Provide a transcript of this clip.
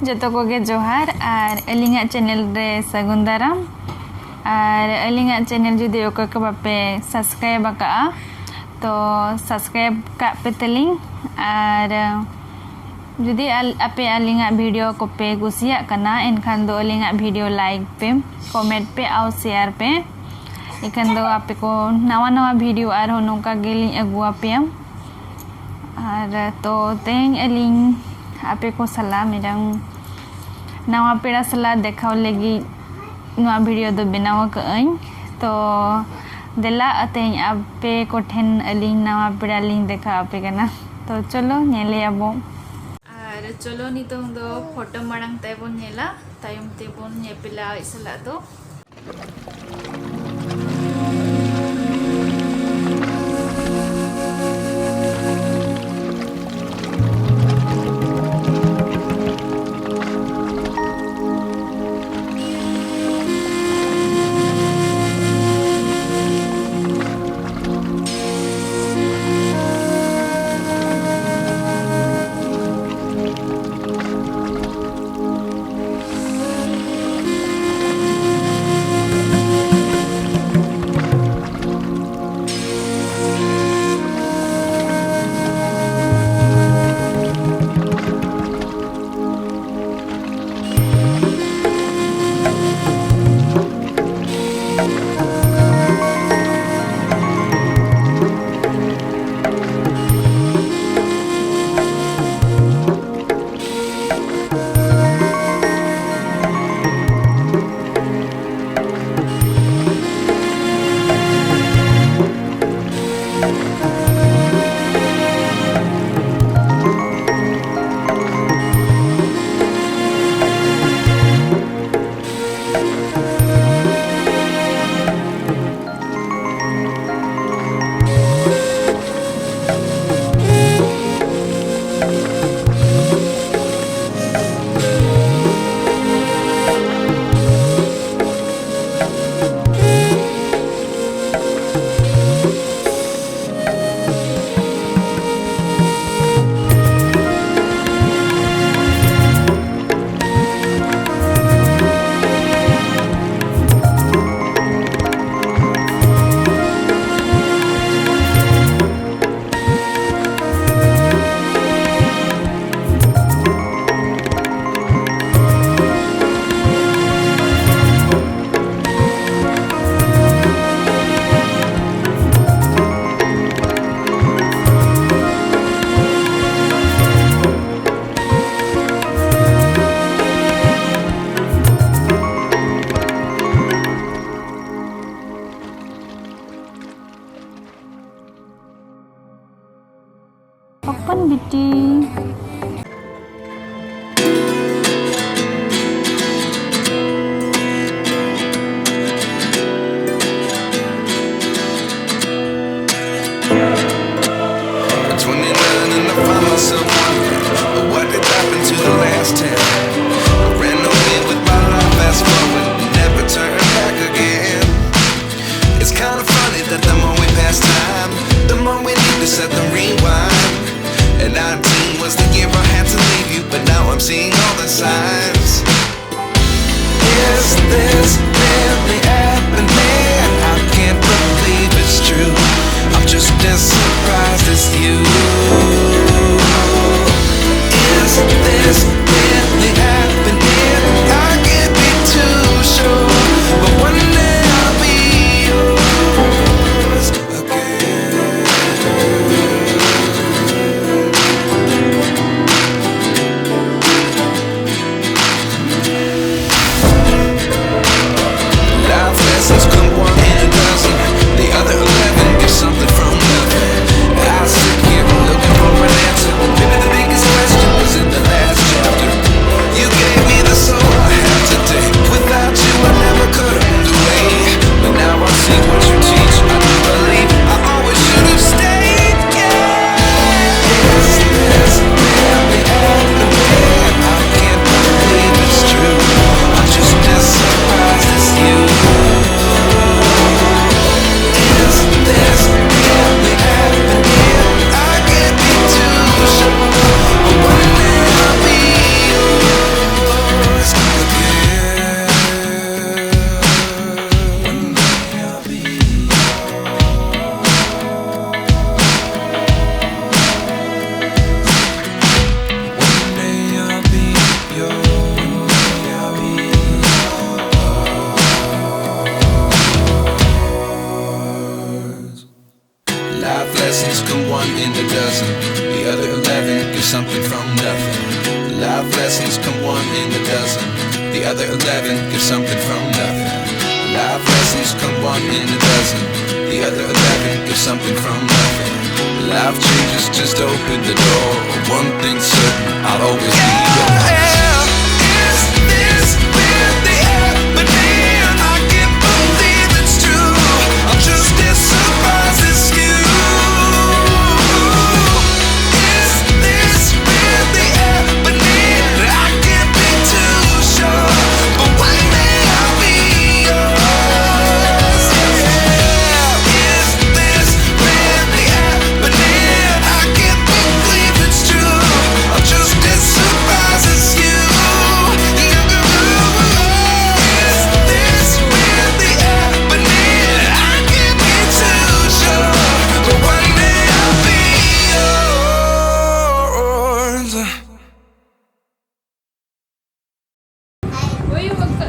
जोतो कोगे जोहार और अलिंगा चैनल रे सगुन दाराम और अलिंगा चैनल जुदी ओका के बापे सब्सक्राइब का तो सब्सक्राइब का पे तलिंग और जुदी आपे अलिंगा वीडियो को पे कुसिया कना इनखान दो अलिंगा वीडियो लाइक पे कमेंट पे और शेयर पे इकन दो आपे को नवा नवा वीडियो और होनो का गेली अगुआ पे और तो तें अलिंग आपे को सलाह मेरा नवा पेड़ा सलाह देखा लगी नवा वीडियो दो बनाव कई तो देला अतें आपे को ठेन अलिंग नवा पेड़ा लिंग देखा आपे कना तो चलो नेले आबो और चलो नितों दो फोटो मांग तेबोन नेला तायम तेबोन नेपेला इसला दो Open BT set the rewind. And 19 was the year I had to leave you, but now I'm seeing all the signs. Is this really happening? I can't believe it's true. I'm just as surprised as you. Is this really happening? I can't be too sure, but one day I'll be yours again. Life lessons come one in a dozen. The other 11 give something from nothing. Life lessons come one in a dozen. The other 11 give something from nothing. Life changes, just open the door. One thing's certain, I'll always be yours. Is this really happening? I can't believe it's true. I'm just as surprised as you. Is this really happening? I can't be too sure, but one day I'll be yours. Is this really happening? I can't believe it's true. I'm just as surprised as you. Is this really happening? I can't be too sure, but one day I'll be yours. Uy, wag ka